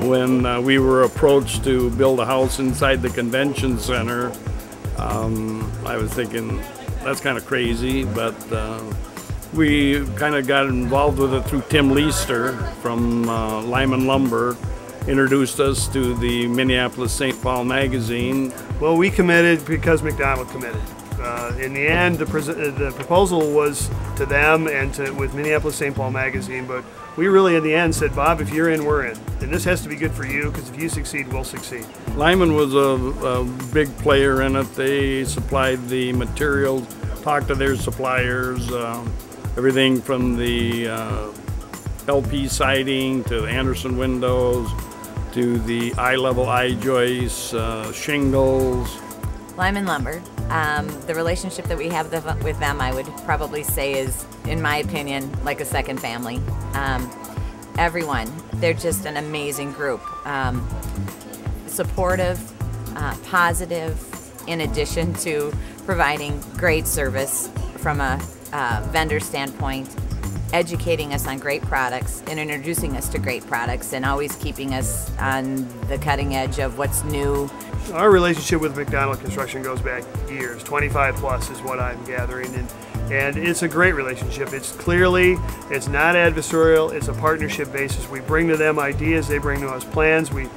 when we were approached to build a house inside the convention center, I was thinking that's kind of crazy, but we kind of got involved with it through Tim Leister from Lyman Lumber, introduced us to the Minneapolis St. Paul magazine. Well, we committed because McDonald committed. In the end, the proposal was to them and with Minneapolis St. Paul magazine, but we really in the end said, Bob, if you're in, we're in. And this has to be good for you, because if you succeed, we'll succeed. Lyman was a big player in it. They supplied the materials, talked to their suppliers, everything from the LP siding to the Anderson windows to the eye-level I-joists, shingles. Lyman Lumber. The relationship that we have with them, I would probably say, is, in my opinion, like a second family. Everyone, they're just an amazing group. Supportive, positive, in addition to providing great service from a vendor standpoint, educating us on great products and introducing us to great products, and always keeping us on the cutting edge of what's new. Our relationship with McDonald Construction goes back years, 25 plus is what I'm gathering, and it's a great relationship. It's not adversarial, it's a partnership basis. We bring to them ideas, they bring to us plans, we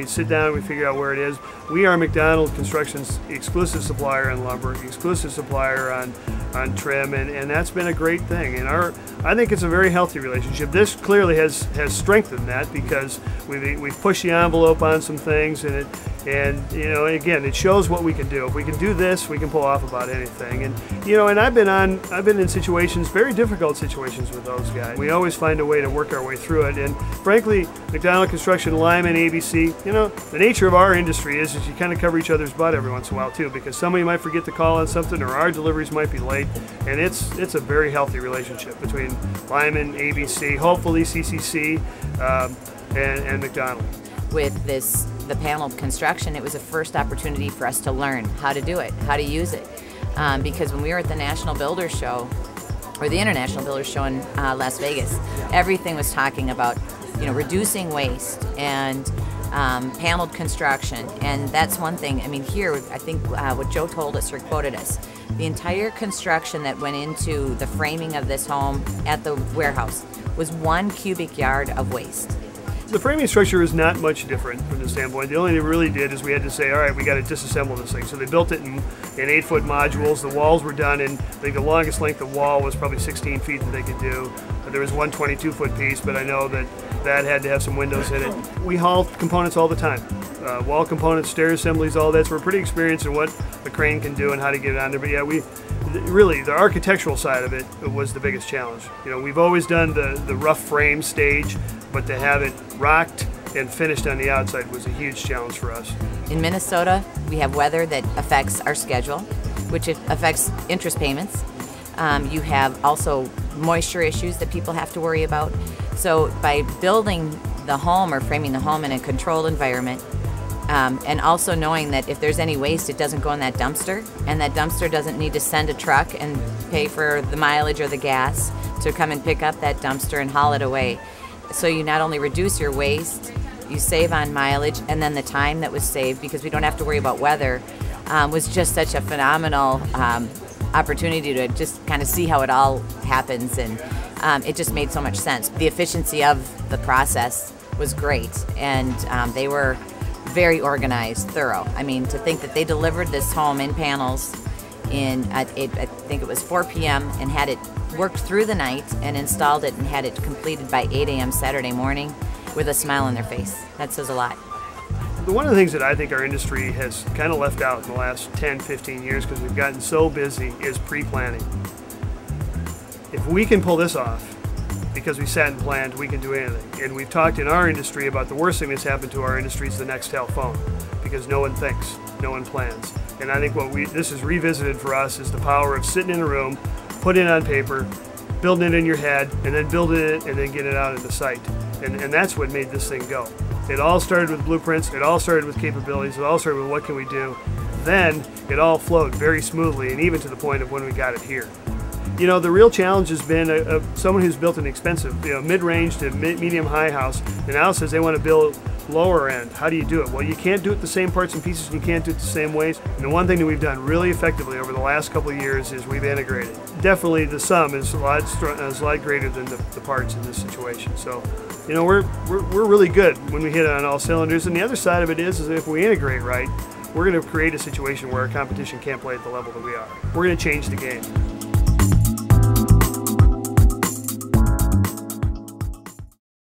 sit down, we figure out where it is. We are McDonald Construction's exclusive supplier on lumber, exclusive supplier on trim, and that's been a great thing. And I think it's a very healthy relationship. This clearly has strengthened that, because we've pushed the envelope on some things, and you know, again, it shows what we can do. If we can do this, we can pull off about anything. And you know, and I've been in situations, very difficult situations with those guys. We always find a way to work our way through it. And frankly, McDonald Construction, Lyman, ABC, you know, the nature of our industry is you kind of cover each other's butt every once in a while too, because somebody might forget to call on something, or our deliveries might be late. And it's a very healthy relationship between Lyman, ABC, hopefully CCC, and McDonald. With the panel construction, it was a first opportunity for us to learn how to do it, how to use it. Because when we were at the National Builders Show, or the International Builders Show in Las Vegas, everything was talking about, you know, reducing waste and paneled construction. And that's one thing. I mean, here, I think what Joe told us or quoted us, the entire construction that went into the framing of this home at the warehouse was 1 cubic yard of waste. The framing structure is not much different from the standpoint. The only thing they really did is we had to say, all right, we got to disassemble this thing. So they built it in 8-foot modules. The walls were done in, I think the longest length of wall was probably 16 feet that they could do. There was one 22-foot piece, but I know that had to have some windows in it. We haul components all the time. Wall components, stair assemblies, all that. So we're pretty experienced in what the crane can do and how to get it on there. But yeah, really, the architectural side of it was the biggest challenge. You know, we've always done the rough frame stage, but to have it rocked and finished on the outside was a huge challenge for us. In Minnesota, we have weather that affects our schedule, which affects interest payments. You have also moisture issues that people have to worry about. So by building the home or framing the home in a controlled environment, and also knowing that if there's any waste, it doesn't go in that dumpster, and that dumpster doesn't need to send a truck and pay for the mileage or the gas to come and pick up that dumpster and haul it away. So you not only reduce your waste, you save on mileage, and then the time that was saved, because we don't have to worry about weather, was just such a phenomenal opportunity to just kind of see how it all happens, and it just made so much sense. The efficiency of the process was great, and they were very organized, thorough. I mean, to think that they delivered this home in panels I think it was 4 p.m. and had it worked through the night and installed it and had it completed by 8 a.m. Saturday morning with a smile on their face. That says a lot. One of the things that I think our industry has kind of left out in the last 10, 15 years, because we've gotten so busy, is pre-planning. If we can pull this off, because we sat and planned, we can do anything. And we've talked in our industry about the worst thing that's happened to our industry is the Nextel phone, because no one thinks, no one plans. And I think this is revisited for us is the power of sitting in a room, putting it on paper, building it in your head, and then building it and then getting it out into sight. And that's what made this thing go. It all started with blueprints, it all started with capabilities, it all started with what can we do. Then it all flowed very smoothly, and even to the point of when we got it here. You know, the real challenge has been someone who's built an expensive, mid-range to medium-high house, and now says they want to build lower end. How do you do it? Well, you can't do it the same parts and pieces, and you can't do it the same ways. And the one thing that we've done really effectively over the last couple of years is we've integrated. Definitely the sum is a lot greater than the parts in this situation. So, you know, we're really good when we hit on all cylinders. And the other side of it is if we integrate right, we're going to create a situation where our competition can't play at the level that we are. We're going to change the game.